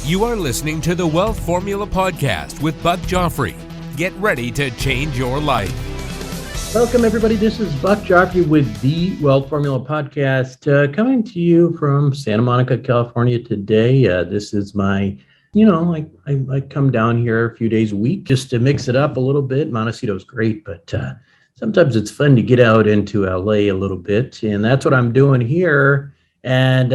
You are listening to the Wealth Formula Podcast with Buck Joffrey. Get ready to change your life. Welcome, everybody. This is Buck Joffrey with the Wealth Formula Podcast, coming to you from Santa Monica, California today. This is my, I come down here a few days a week just to mix it up a little bit. Montecito's great, but sometimes it's fun to get out into LA a little bit, and that's what I'm doing here. And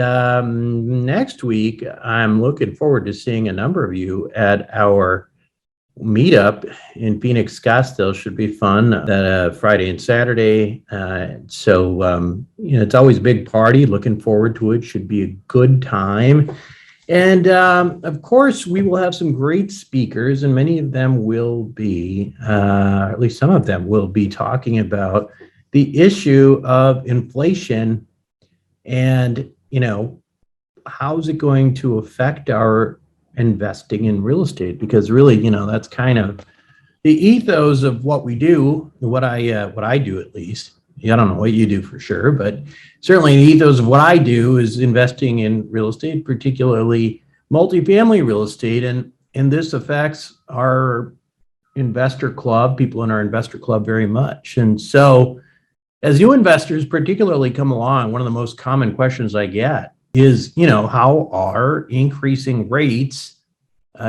next week, I'm looking forward to seeing a number of you at our meetup in Phoenix, Scottsdale. Should be fun, Friday and Saturday. So it's always a big party. Looking forward to it. Should be a good time. And of course, we will have some great speakers, and many of them will be, at least some of them will be talking about the issue of inflation. And, how's it going to affect our investing in real estate? Because really, that's kind of the ethos of what we do, what I do at least. I don't know what you do for sure, but certainly the ethos of what I do is investing in real estate, particularly multifamily real estate. And this affects our investor club, people in our investor club very much. And so as new investors particularly come along, one of the most common questions I get is, how are increasing rates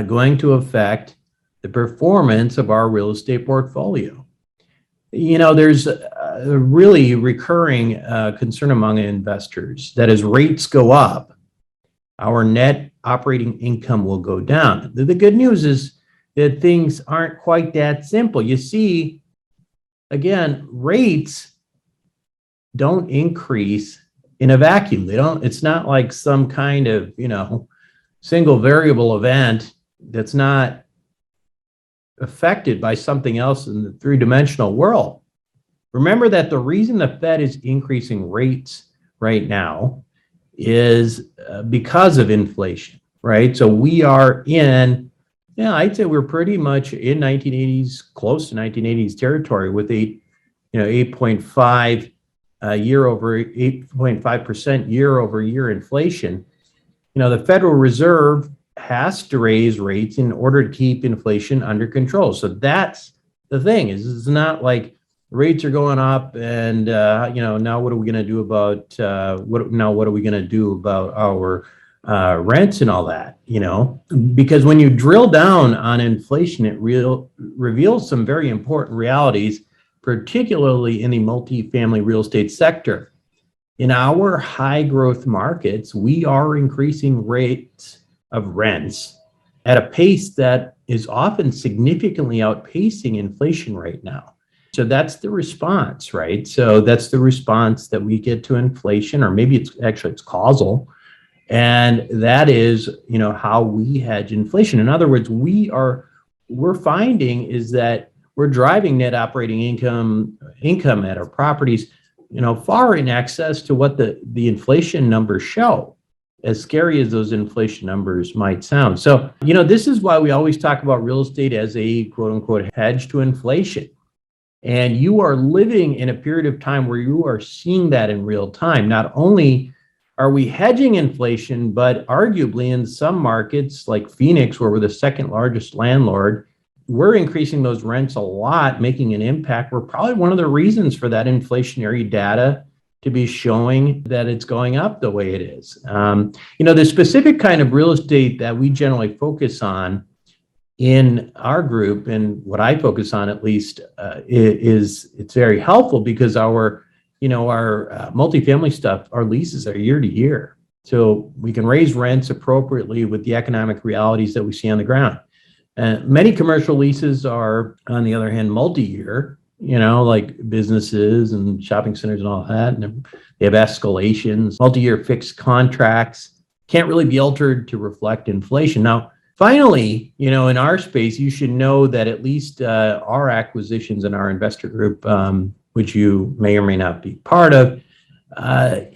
going to affect the performance of our real estate portfolio? There's a really recurring concern among investors that as rates go up, our net operating income will go down. The good news is that things aren't quite that simple. You see, again, rates don't increase in a vacuum. It's not like some kind of, single variable event that's not affected by something else in the three-dimensional world. Remember that the reason the Fed is increasing rates right now is because of inflation, right? So we are I'd say we're pretty much in 1980s, close to 1980s territory with 8.5% year over year inflation. The Federal Reserve has to raise rates in order to keep inflation under control. So that's the thing, is it's not like rates are going up and now what are we going to do about what are we going to do about our rents and all that, because when you drill down on inflation, it reveals some very important realities, particularly in the multifamily real estate sector. In our high growth markets, we are increasing rates of rents at a pace that is often significantly outpacing inflation right now. So that's the response, right? So that's the response that we get to inflation, or maybe it's causal. And that is, how we hedge inflation. In other words, we're finding is that we're driving net operating income at our properties, far in excess to what the inflation numbers show, as scary as those inflation numbers might sound. So, this is why we always talk about real estate as a quote unquote hedge to inflation. And you are living in a period of time where you are seeing that in real time. Not only are we hedging inflation, but arguably in some markets like Phoenix, where we're the second largest landlord, we're increasing those rents a lot, making an impact. We're probably one of the reasons for that inflationary data to be showing that it's going up the way it is. The specific kind of real estate that we generally focus on in our group, and what I focus on at least, it's very helpful because our multifamily stuff, our leases are year to year. So we can raise rents appropriately with the economic realities that we see on the ground. Many commercial leases are, on the other hand, multi-year, like businesses and shopping centers and all that. And they have escalations, multi-year fixed contracts, can't really be altered to reflect inflation. Now, finally, in our space, you should know that at least our acquisitions in our investor group, which you may or may not be part of, that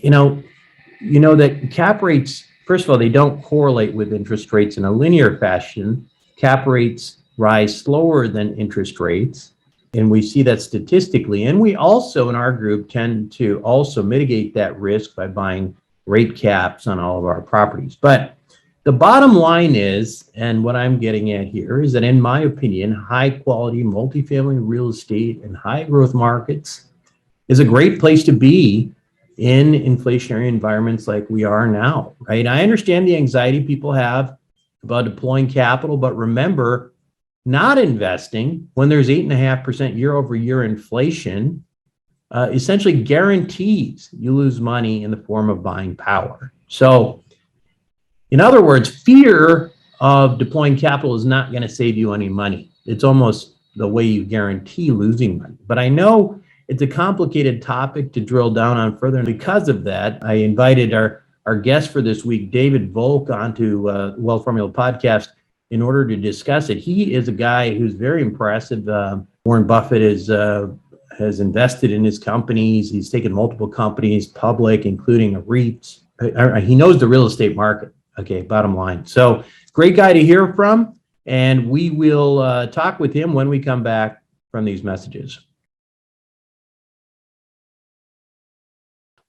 cap rates, first of all, they don't correlate with interest rates in a linear fashion. Cap rates rise slower than interest rates, and we see that statistically. And we also, in our group, tend to also mitigate that risk by buying rate caps on all of our properties. But The bottom line is, and what I'm getting at here is that in my opinion, high quality multifamily real estate in high growth markets is a great place to be in inflationary environments like we are now, right? I understand the anxiety people have about deploying capital, but remember, not investing when there's 8.5% year over year inflation essentially guarantees you lose money in the form of buying power. So, in other words, fear of deploying capital is not going to save you any money. It's almost the way you guarantee losing money. But I know it's a complicated topic to drill down on further. And because of that, I invited our guest for this week, David Volk, onto Wealth Formula Podcast in order to discuss it. He is a guy who's very impressive. Warren Buffett has invested in his companies. He's taken multiple companies public, including a REIT. He knows the real estate market. Okay, bottom line. So great guy to hear from. And we will talk with him when we come back from these messages.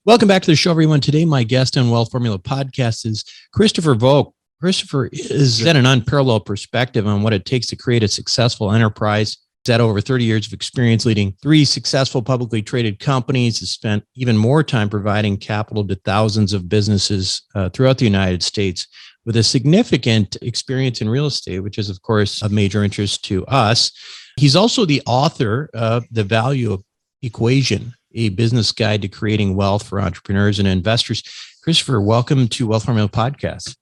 Welcome back to the show, everyone. Today, my guest on Wealth Formula Podcast is Christopher Volk. Christopher is at an unparalleled perspective on what it takes to create a successful enterprise. He's had over 30 years of experience leading 3 successful publicly traded companies. Has spent even more time providing capital to thousands of businesses throughout the United States, with a significant experience in real estate, which is, of course, of major interest to us. He's also the author of The Value Equation, a business guide to creating wealth for entrepreneurs and investors. Christopher, welcome to Wealth Formula Podcast.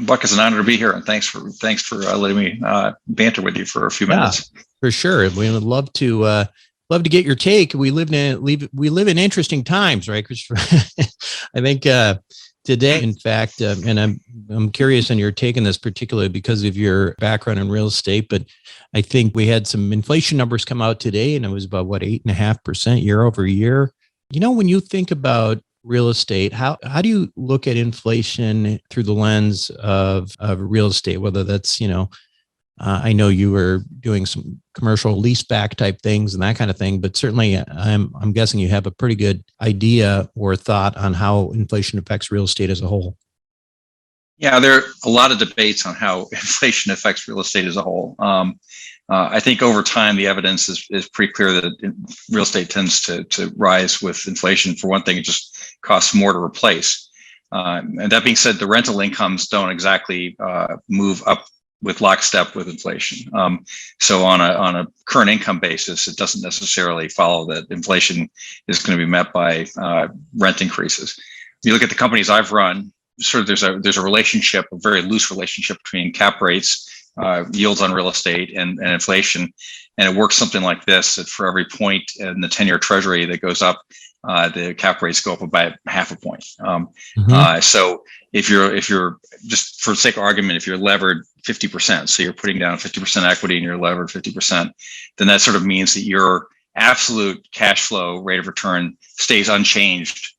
Buck, it's an honor to be here, and thanks for letting me banter with you for a few minutes. For sure, we would love to get your take. We live in interesting times, right, Christopher? I think today, in fact, and I'm curious on your take on this, particularly because of your background in real estate. But I think we had some inflation numbers come out today, and it was about 8.5% year over year. You know, when you think about real estate, how do you look at inflation through the lens of real estate? Whether that's, I know you were doing some commercial leaseback type things and that kind of thing, but certainly I'm guessing you have a pretty good idea or thought on how inflation affects real estate as a whole. Yeah, there are a lot of debates on how inflation affects real estate as a whole. I think over time, the evidence is pretty clear that real estate tends to rise with inflation. For one thing, it just costs more to replace. And that being said, the rental incomes don't exactly move up with lockstep with inflation. So on a current income basis, it doesn't necessarily follow that inflation is going to be met by rent increases. You look at the companies I've run, sort of there's a relationship, a very loose relationship between cap rates, yields on real estate and inflation. And it works something like this: that for every point in the 10-year treasury that goes up, the cap rates go up by 0.5 point. So if you're just for the sake of argument, if you're levered 50%, so you're putting down 50% equity and you're levered 50%, then that sort of means that your absolute cash flow rate of return stays unchanged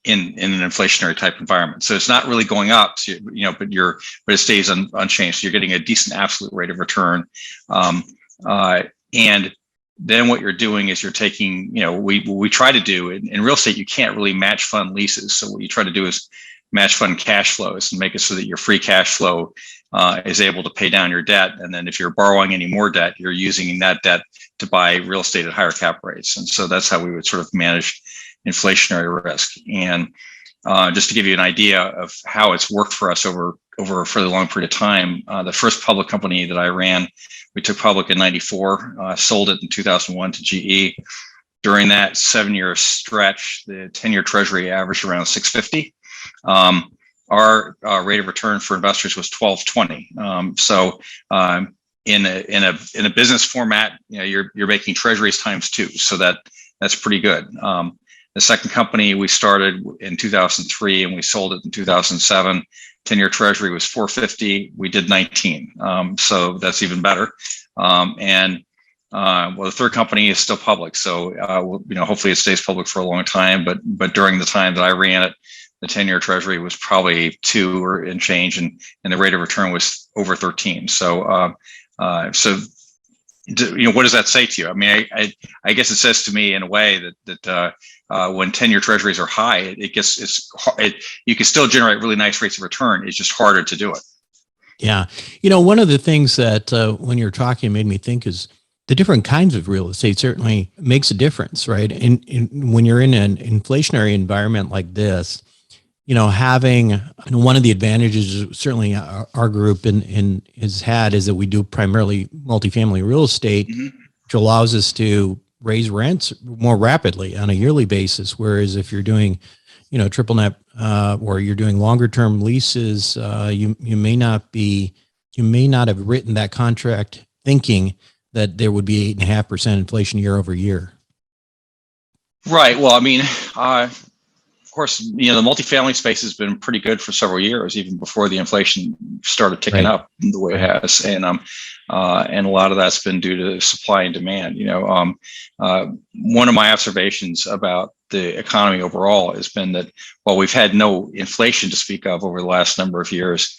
in an inflationary type environment. So it's not really going up, so, but it stays unchanged. So you're getting a decent absolute rate of return. And then what you're doing is you're taking, we try to do in real estate, you can't really match fund leases. So what you try to do is match fund cash flows and make it so that your free cash flow is able to pay down your debt. And then if you're borrowing any more debt, you're using that debt to buy real estate at higher cap rates. And so that's how we would sort of manage inflationary risk. And just to give you an idea of how it's worked for us over a fairly long period of time, the first public company that I ran, we took public in 94, sold it in 2001 to GE. During that 7-year stretch, the 10-year treasury averaged around 650. Our rate of return for investors was 12.20. So in a business format, you're making treasuries times 2. So that's pretty good. The second company we started in 2003 and we sold it in 2007. 10-year treasury was 450. We did 19. So that's even better. The third company is still public. So, hopefully it stays public for a long time. But during the time that I ran it, the 10-year treasury was probably 2 or in change, and the rate of return was over 13. So, what does that say to you? I mean, I guess it says to me in a way that when 10-year treasuries are high, you can still generate really nice rates of return. It's just harder to do it. Yeah. One of the things that when you're talking made me think is the different kinds of real estate certainly makes a difference, right? When you're in an inflationary environment like this, having one of the advantages certainly our group has had is that we do primarily multifamily real estate, which allows us to raise rents more rapidly on a yearly basis. Whereas if you're doing, triple net or you're doing longer term leases, you may not have written that contract thinking that there would be 8.5% inflation year over year. Right. Well, of course, the multifamily space has been pretty good for several years, even before the inflation started ticking up the way it has, and a lot of that's been due to supply and demand. One of my observations about the economy overall has been that while we've had no inflation to speak of over the last number of years,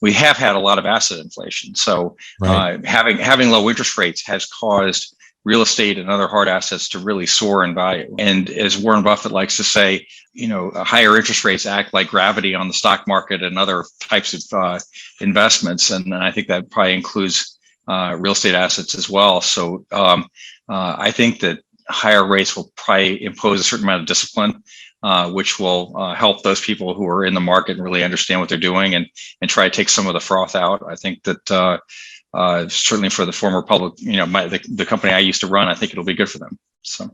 we have had a lot of asset inflation. So having low interest rates has caused real estate and other hard assets to really soar in value. And as Warren Buffett likes to say, higher interest rates act like gravity on the stock market and other types of investments. And I think that probably includes real estate assets as well. So I think that higher rates will probably impose a certain amount of discipline, which will help those people who are in the market and really understand what they're doing and try to take some of the froth out. I think that certainly for the former public, the company I used to run, I think it'll be good for them. So,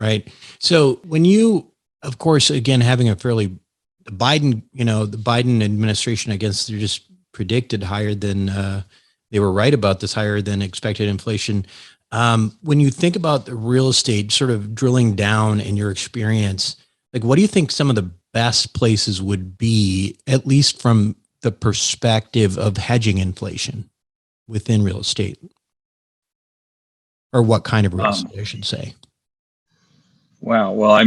right. So when you, of course, again, having a the Biden administration, I guess they're just predicted higher than, they were right about this higher than expected inflation. When you think about the real estate, sort of drilling down in your experience, like what do you think some of the best places would be, at least from the perspective of hedging inflation within real estate, or what kind of real estate, I should say? Wow. Well, I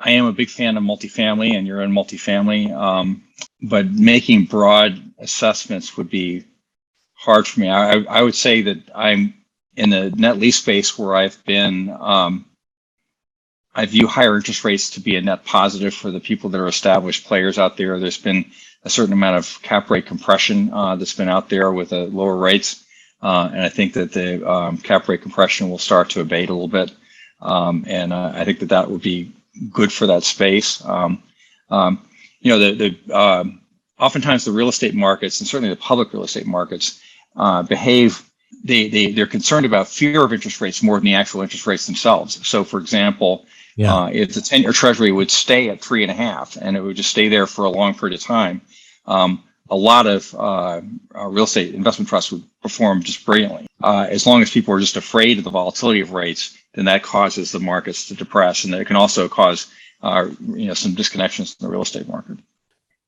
am a big fan of multifamily, and you're in multifamily, but making broad assessments would be hard for me. I would say that I'm in the net lease space where I've been. I view higher interest rates to be a net positive for the people that are established players out there. There's been a certain amount of cap rate compression that's been out there with lower rates. And I think that the cap rate compression will start to abate a little bit. And I think that would be good for that space. Oftentimes the real estate markets, and certainly the public real estate markets, they're concerned about fear of interest rates more than the actual interest rates themselves. So, for example, if the 10-year treasury would stay at 3.5 and it would just stay there for a long period of time, a lot of real estate investment trusts would perform just brilliantly. As long as people are just afraid of the volatility of rates, then that causes the markets to depress, and it can also cause some disconnections in the real estate market.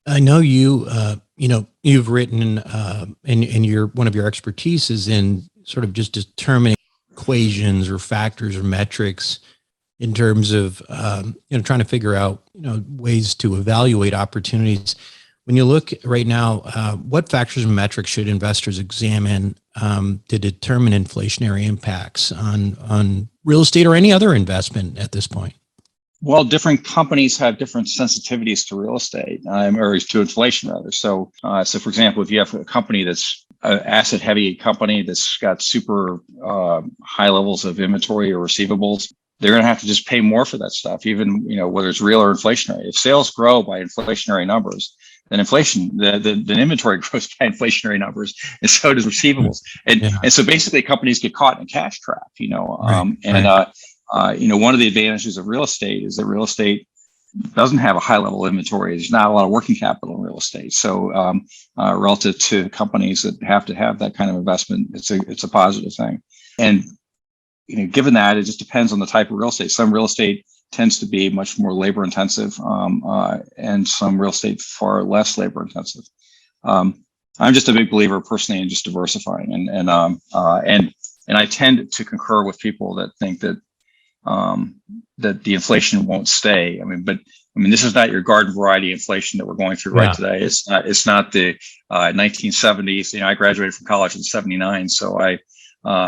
I know you've written, and one of your expertise is in sort of just determining equations or factors or metrics in terms of, trying to figure out, ways to evaluate opportunities. When you look right now, what factors and metrics should investors examine to determine inflationary impacts on real estate or any other investment at this point? Well, different companies have different sensitivities to real estate, or to inflation rather. So for example, if you have a company that's an asset-heavy company that's got super high levels of inventory or receivables, they're going to have to just pay more for that stuff, even whether it's real or inflationary. If sales grow by inflationary numbers, then the inventory grows by inflationary numbers, and so does receivables. And so basically, companies get caught in a cash trap. One of the advantages of real estate is that real estate doesn't have a high level of inventory. There's not a lot of working capital in real estate. So relative to companies that have to have that kind of investment, it's a positive thing. And given that, it just depends on the type of real estate. Some real estate tends to be much more labor intensive, and some real estate far less labor intensive. I'm just a big believer personally in just diversifying, and I tend to concur with people that think that the inflation won't stay. But this is not your garden variety inflation that we're going through right today. It's not the 1970s. I graduated from college in '79, so I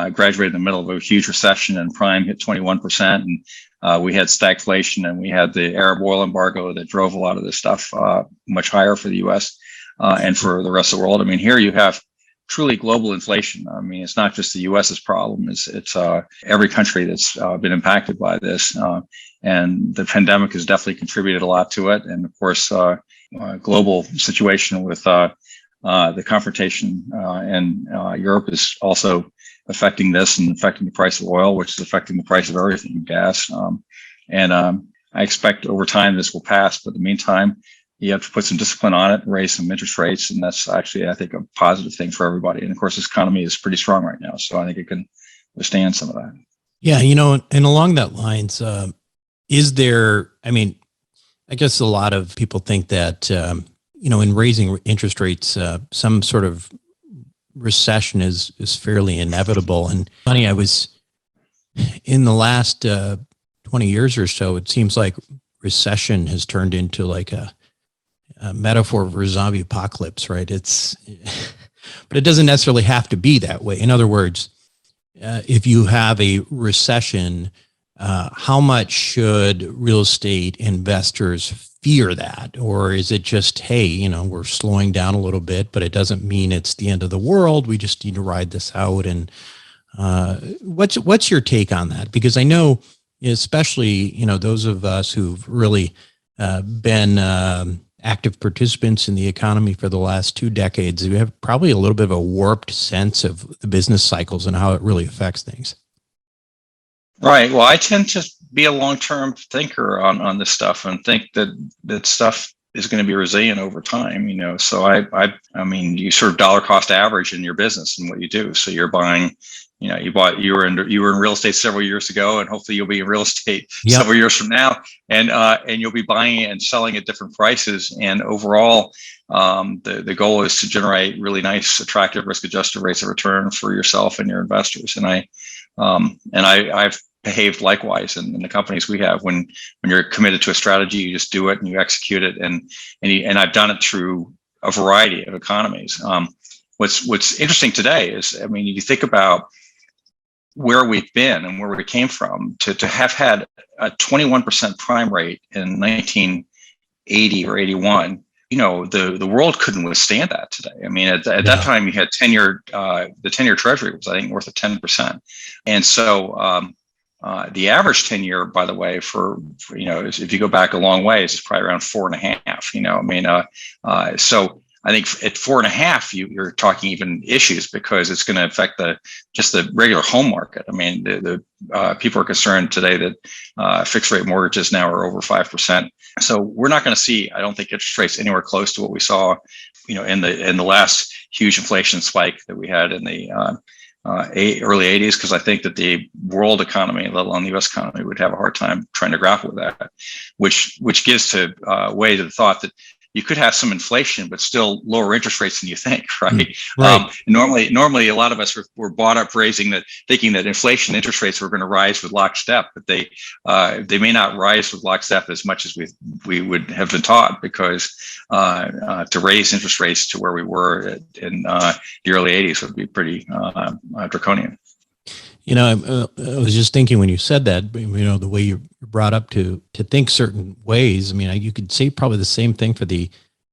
graduated in the middle of a huge recession, and prime hit 21%, and we had stagflation, and we had the Arab oil embargo that drove a lot of this stuff much higher for the U.S. And for the rest of the world. I mean, here you have truly global inflation. I mean, it's not just the U.S.'s problem; it's every country that's been impacted by this, and the pandemic has definitely contributed a lot to it. And of course, global situation with the confrontation in Europe is also affecting this and affecting the price of oil, which is affecting the price of everything, gas. I expect over time this will pass, but in the meantime, you have to put some discipline on it, raise some interest rates, and that's actually, I think, a positive thing for everybody. And of course, this economy is pretty strong right now, so I think it can withstand some of that. Yeah, and along that lines, is there? I mean, I guess a lot of people think that in raising interest rates, some sort of recession is fairly inevitable. And funny, I was in the last 20 years or so, it seems like recession has turned into like a metaphor for a zombie apocalypse, right? But it doesn't necessarily have to be that way. In other words, if you have a recession, how much should real estate investors fear that? Or is it just, hey, we're slowing down a little bit, but it doesn't mean it's the end of the world. We just need to ride this out. And what's your take on that? Because I know, especially, those of us who've really been active participants in the economy for the last 2 decades, we have probably a little bit of a warped sense of the business cycles and how it really affects things. Right. Well, I tend to be a long-term thinker on this stuff and think that stuff is going to be resilient over time. So I mean, you sort of dollar cost average in your business and what you do. So you're buying. You were in real estate several years ago, and hopefully you'll be in real estate several years from now, and you'll be buying and selling at different prices. And overall, the goal is to generate really nice, attractive, risk-adjusted rates of return for yourself and your investors. And I've behaved likewise in the companies we have. When you're committed to a strategy, you just do it and you execute it. And I've done it through a variety of economies. What's interesting today is, I mean, you think about where we've been and where we came from to have had a 21% prime rate in 1980 or 81. The world couldn't withstand that today. I mean, at that time, you had the 10-year Treasury was, I think, worth of 10%. And so the average 10-year, by the way, for if you go back a long ways, is probably around 4.5. So I think at 4.5, you're talking even issues, because it's going to affect just the regular home market. I mean, the people are concerned today that fixed rate mortgages now are over 5%. So we're not going to see, I don't think, interest rates anywhere close to what we saw, in the last huge inflation spike that we had in the early 80s, because I think that the world economy, let alone the U.S. economy, would have a hard time trying to grapple with that, which gives way to the thought that you could have some inflation, but still lower interest rates than you think, right? Right. Normally, a lot of us were brought up thinking that inflation interest rates were going to rise with lockstep, but they may not rise with lockstep as much as we would have been taught, because to raise interest rates to where we were in the early 80s would be pretty draconian. I was just thinking when you said that, the way you're brought up to think certain ways. I mean, you could say probably the same thing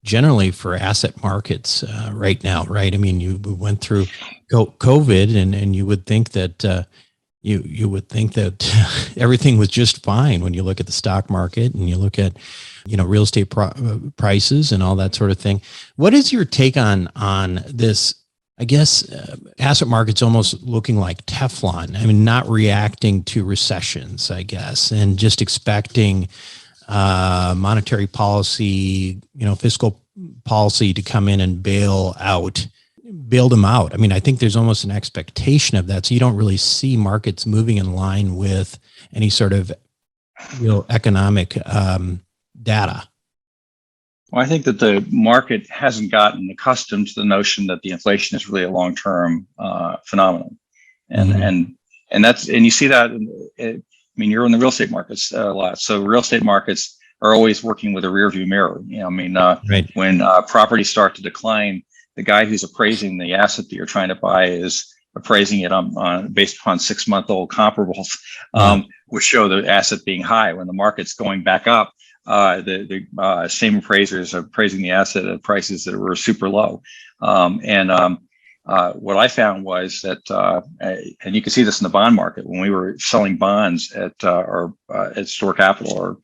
generally for asset markets right now, right? I mean, you went through COVID, and you would think that you would think that everything was just fine when you look at the stock market and you look at real estate prices and all that sort of thing. What is your take on this? I guess asset markets almost looking like Teflon. I mean, not reacting to recessions, I guess, and just expecting monetary policy, fiscal policy to come in and bail them out. I mean, I think there's almost an expectation of that. So you don't really see markets moving in line with any sort of real economic data. Well, I think that the market hasn't gotten accustomed to the notion that the inflation is really a long-term phenomenon, and you see that. I mean, you're in the real estate markets a lot, so real estate markets are always working with a rear-view mirror. Right. When properties start to decline, the guy who's appraising the asset that you're trying to buy is appraising it on based upon 6-month-old comparables, would show the asset being high. When the market's going back up, the same appraisers are appraising the asset at prices that were super low. What I found was that, and you can see this in the bond market, when we were selling bonds at Store Capital, or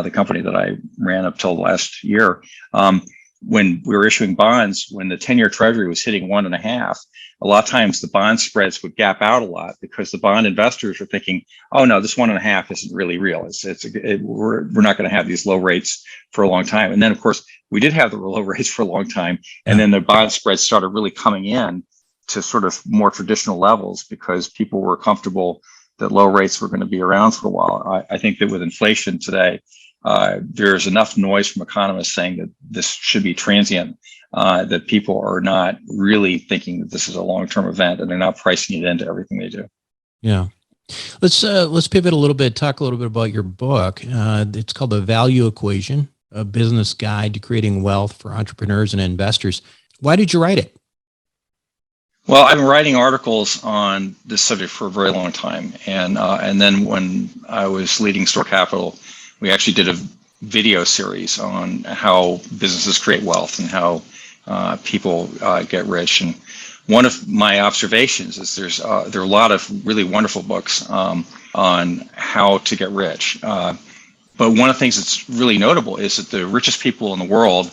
the company that I ran up till last year, when we were issuing bonds, when the 10-year Treasury was hitting 1.5, a lot of times the bond spreads would gap out a lot because the bond investors were thinking, "Oh no, this 1.5 isn't really real. We're not going to have these low rates for a long time." And then, of course, we did have the low rates for a long time, and then the bond spreads started really coming in to sort of more traditional levels because people were comfortable that low rates were going to be around for a while. I think that with inflation today, there's enough noise from economists saying that this should be transient, that people are not really thinking that this is a long-term event, and they're not pricing it into everything they do. Yeah. Let's pivot a little bit, talk a little bit about your book. It's called The Value Equation, a business guide to creating wealth for entrepreneurs and investors. Why did you write it? Well, I've been writing articles on this subject for a very long time. And then when I was leading Store Capital, we actually did a video series on how businesses create wealth and how people get rich. And one of my observations is there are a lot of really wonderful books on how to get rich. But one of the things that's really notable is that the richest people in the world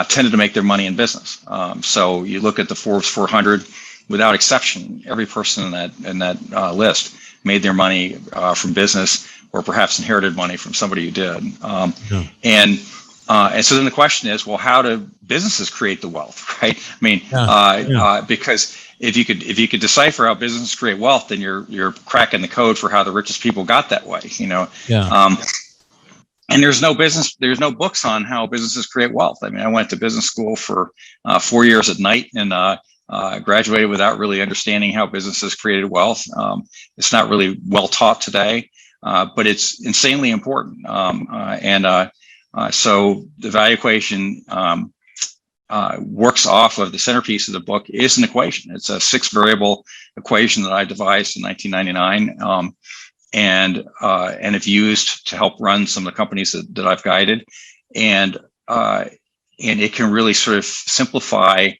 tended to make their money in business. So you look at the Forbes 400, without exception, every person in that list made their money from business, or perhaps inherited money from somebody who did. And so then the question is, well, how do businesses create the wealth, right? I mean, because if you could decipher how businesses create wealth, then you're cracking the code for how the richest people got that way, And there's no books on how businesses create wealth. I mean, I went to business school for 4 years at night, and graduated without really understanding how businesses created wealth. It's not really well taught today, but it's insanely important. So the value equation works off of the centerpiece of the book is an equation. It's a 6-variable equation that I devised in 1999, and it's used to help run some of the companies that I've guided, and it can really sort of simplify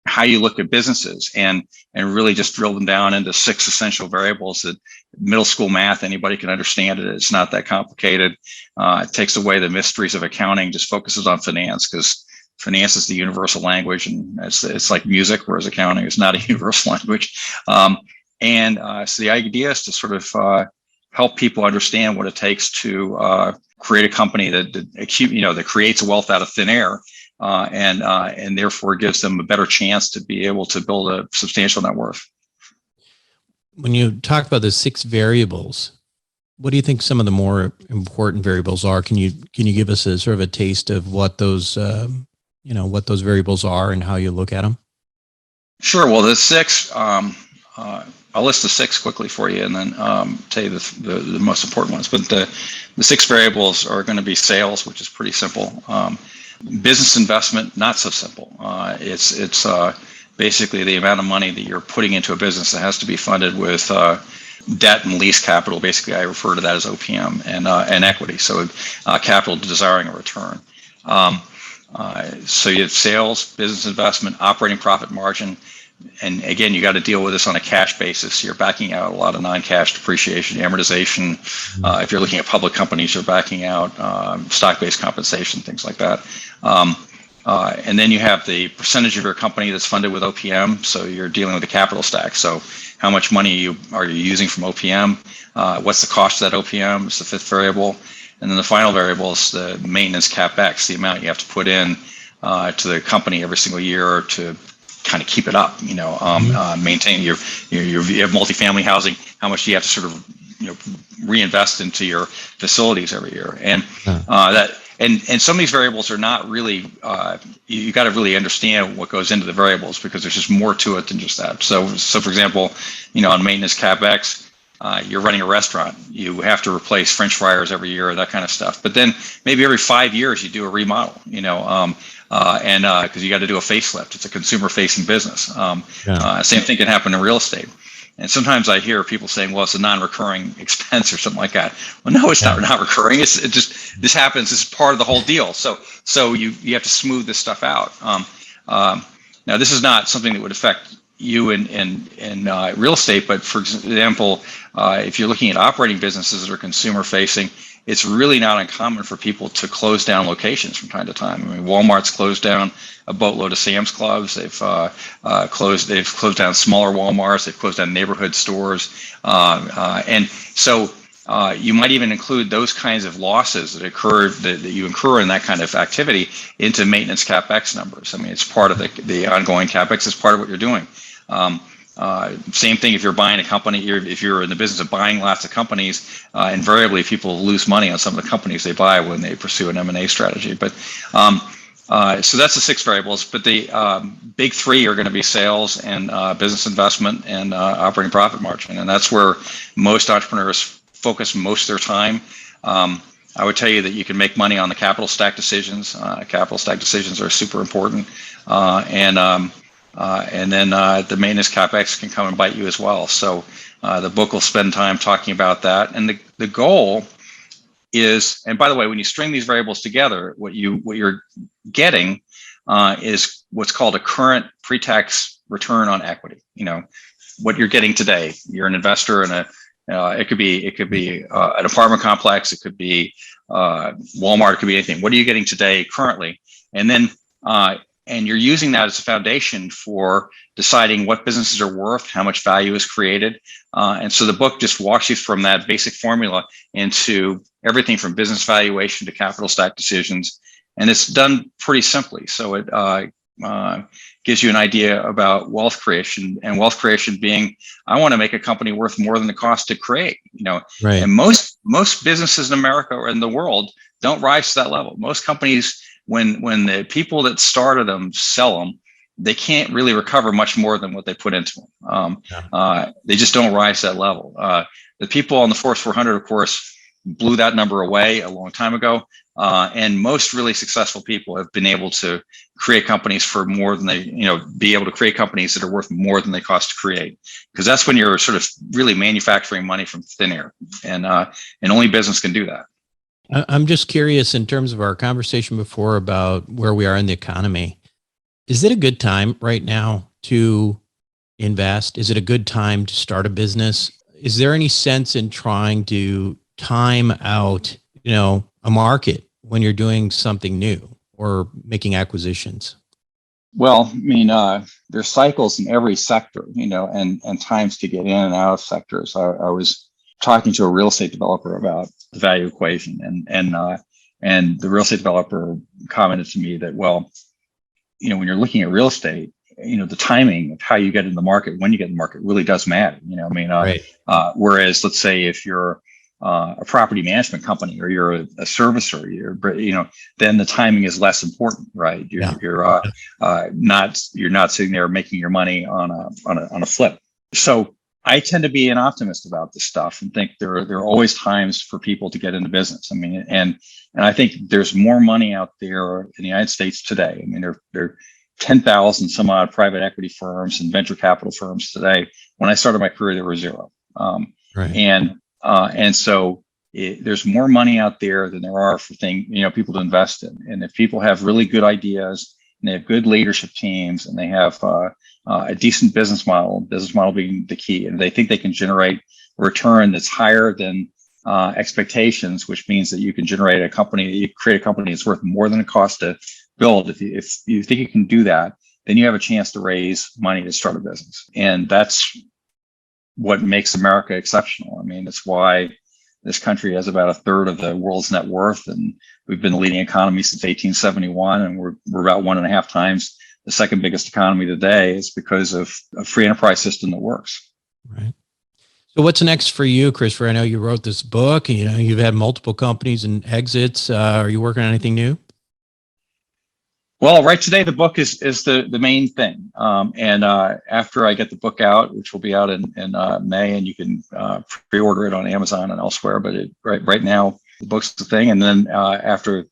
how you look at businesses and really just drill them down into 6 essential variables that middle school math, anybody can understand it. It's not that complicated. It takes away the mysteries of accounting, just focuses on finance, because finance is the universal language, and it's like music, whereas accounting is not a universal language. So the idea is to sort of help people understand what it takes to create a company that creates wealth out of thin air. And therefore gives them a better chance to be able to build a substantial net worth. When you talk about the 6 variables, what do you think some of the more important variables are? Can you give us a sort of a taste of what those variables are and how you look at them? Sure. Well, the 6, I'll list the 6 quickly for you, and then tell you the most important ones. But the 6 variables are going to be sales, which is pretty simple. Business investment, not so simple. It's basically the amount of money that you're putting into a business that has to be funded with debt and lease capital. Basically, I refer to that as OPM, and equity. So capital desiring a return. So you have sales, business investment, operating profit margin. And again, you got to deal with this on a cash basis. You're backing out a lot of non-cash depreciation, amortization. If you're looking at public companies, you're backing out stock-based compensation, things like that. And then you have the percentage of your company that's funded with OPM. So you're dealing with the capital stack. So how much money are you using from OPM? What's the cost of that OPM? It's the 5th variable. And then the final variable is the maintenance CapEx, the amount you have to put in to the company every single year to kind of keep it up, maintain you have multifamily housing. How much do you have to sort of, reinvest into your facilities every year? And and some of these variables are not really, you got to really understand what goes into the variables, because there's just more to it than just that. So for example, on maintenance CapEx, you're running a restaurant, you have to replace French fryers every year, that kind of stuff. But then maybe every 5 years you do a remodel, because you got to do a facelift. It's a consumer-facing business. Same thing can happen in real estate. And sometimes I hear people saying, well, it's a non-recurring expense or something like that. Well, no, it's not recurring. It just, this happens as part of the whole deal. So you have to smooth this stuff out. Now, this is not something that would affect you in real estate, but for example, if you're looking at operating businesses that are consumer facing, it's really not uncommon for people to close down locations from time to time. I mean, Walmart's closed down a boatload of Sam's Clubs. They've closed down smaller Walmarts. They've closed down neighborhood stores, and so you might even include those kinds of losses that you incur in that kind of activity into maintenance CapEx numbers. I mean, it's part of the ongoing CapEx. It's part of what you're doing. Same thing if you're buying a company, if you're in the business of buying lots of companies, invariably people lose money on some of the companies they buy when they pursue an M&A strategy. But so that's the 6 variables. But the big 3 are going to be sales and business investment and operating profit margin. And that's where most entrepreneurs focus most of their time. I would tell you that you can make money on the capital stack decisions. Capital stack decisions are super important. And then the maintenance CapEx can come and bite you as well. So the book will spend time talking about that. And the goal is, and by the way, when you string these variables together, what you're getting is what's called a current pre-tax return on equity. You know, what you're getting today. You're an investor in it could be an apartment complex. It could be Walmart. It could be anything. What are you getting today currently? And then and you're using that as a foundation for deciding what businesses are worth, how much value is created. And so the book just walks you from that basic formula into everything from business valuation to capital stack decisions. And it's done pretty simply. So it gives you an idea about wealth creation, and wealth creation being, I want to make a company worth more than the cost to create, you know. Right. And most businesses in America or in the world don't rise to that level. Most companies, when the people that started them sell them, they can't really recover much more than what they put into them. They just don't rise to that level. The people on the Force 400, of course, blew that number away a long time ago. And most really successful people have been able to create companies for more than be able to create companies that are worth more than they cost to create. Because that's when you're sort of really manufacturing money from thin air. And only business can do that. I'm just curious, in terms of our conversation before about where we are in the economy, is it a good time right now to invest? Is it a good time to start a business? Is there any sense in trying to time out, a market when you're doing something new or making acquisitions? Well, I mean, there's cycles in every sector, and times to get in and out of sectors. I was talking to a real estate developer about the value equation, and the real estate developer commented to me that, well, when you're looking at real estate, the timing of how you get in the market, when you get in the market, really does matter. Right. Whereas, let's say if you're a property management company or you're a servicer, then the timing is less important, right? You're not sitting there making your money on a flip. So I tend to be an optimist about this stuff and think there are always times for people to get into business. I mean, and I think there's more money out there in the United States today. I mean, there are 10,000 some odd private equity firms and venture capital firms today. When I started my career, there were 0. Right. And so there's more money out there than there are for people to invest in. And if people have really good ideas and they have good leadership teams and they have a decent business model being the key, and they think they can generate a return that's higher than expectations, which means that you can create a company that's worth more than it costs to build. If you think you can do that, then you have a chance to raise money to start a business. And that's what makes America exceptional. I mean, it's why this country has about a third of the world's net worth, and we've been the leading economy since 1871, and we're about 1.5 times the second biggest economy today. Is because of a free enterprise system that works. Right. So what's next for you, Christopher? I know you wrote this book, you've had multiple companies and exits. Are you working on anything new? Well, right today, the book is the main thing. And after I get the book out, which will be out in May, and you can pre-order it on Amazon and elsewhere, but right now, the book's the thing. And then after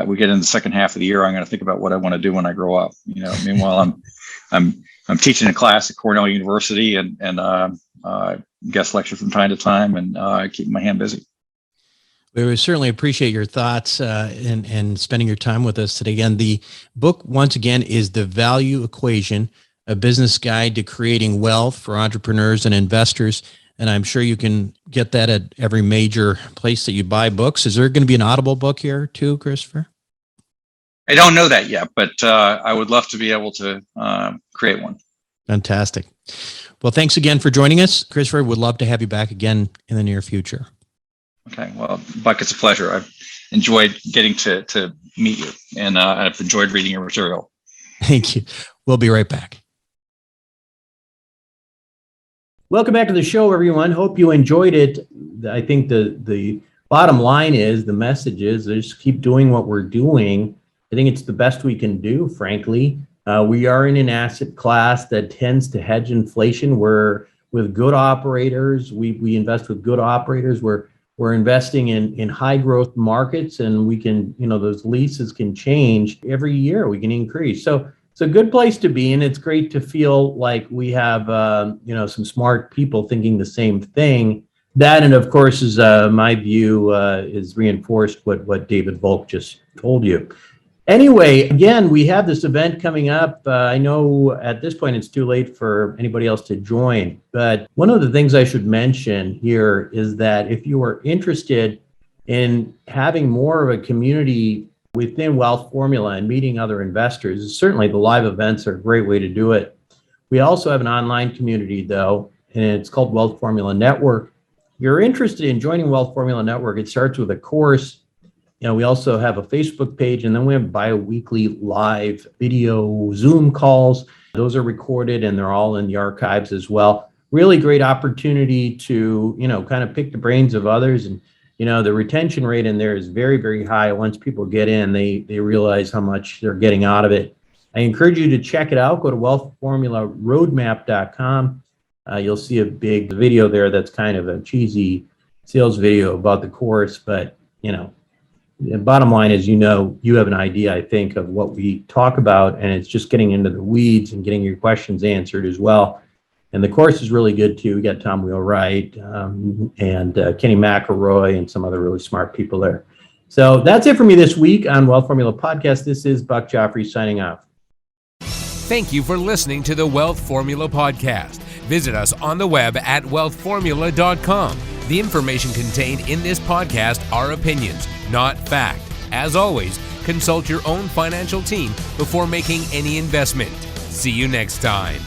we get in the second half of the year, I'm going to think about what I want to do when I grow up. Meanwhile, I'm teaching a class at Cornell University, and guest lecture from time to time and keep my hand busy. We certainly appreciate your thoughts and spending your time with us today. Again, the book, once again, is The Value Equation, a business guide to creating wealth for entrepreneurs and investors. And I'm sure you can get that at every major place that you buy books. Is there going to be an Audible book here too, Christopher? I don't know that yet, but I would love to be able to create one. Fantastic. Well, thanks again for joining us. Christopher, would love to have you back again in the near future. Okay. Well, Buck, it's a pleasure. I've enjoyed getting to meet you, and I've enjoyed reading your material. Thank you. We'll be right back. Welcome back to the show, everyone. Hope you enjoyed it. I think the bottom line is, the message is, just keep doing what we're doing. I think it's the best we can do, frankly. We are in an asset class that tends to hedge inflation. We're with good operators. We invest with good operators. We're investing in high growth markets, and we can, those leases can change every year. We can increase. So it's a good place to be, and it's great to feel like we have, some smart people thinking the same thing. That, and of course, is my view is reinforced what David Volk just told you. Anyway, again, we have this event coming up. I know at this point it's too late for anybody else to join, but one of the things I should mention here is that if you are interested in having more of a community within Wealth Formula and meeting other investors, certainly the live events are a great way to do it. We also have an online community, though, and it's called Wealth Formula Network. If you're interested in joining Wealth Formula Network, it starts with a course. We also have a Facebook page, and then we have bi-weekly live video Zoom calls. Those are recorded, and they're all in the archives as well. Really great opportunity to, kind of pick the brains of others. And, the retention rate in there is very, very high. Once people get in, they realize how much they're getting out of it. I encourage you to check it out. Go to wealthformularoadmap.com. You'll see a big video there that's kind of a cheesy sales video about the course, but, the bottom line is, you have an idea, I think, of what we talk about, and it's just getting into the weeds and getting your questions answered as well. And the course is really good too. We got Tom Wheelwright and Kenny McElroy and some other really smart people there. So that's it for me this week on Wealth Formula Podcast. This is Buck Joffrey signing off. Thank you for listening to the Wealth Formula Podcast. Visit us on the web at wealthformula.com. The information contained in this podcast are opinions, not fact. As always, consult your own financial team before making any investment. See you next time.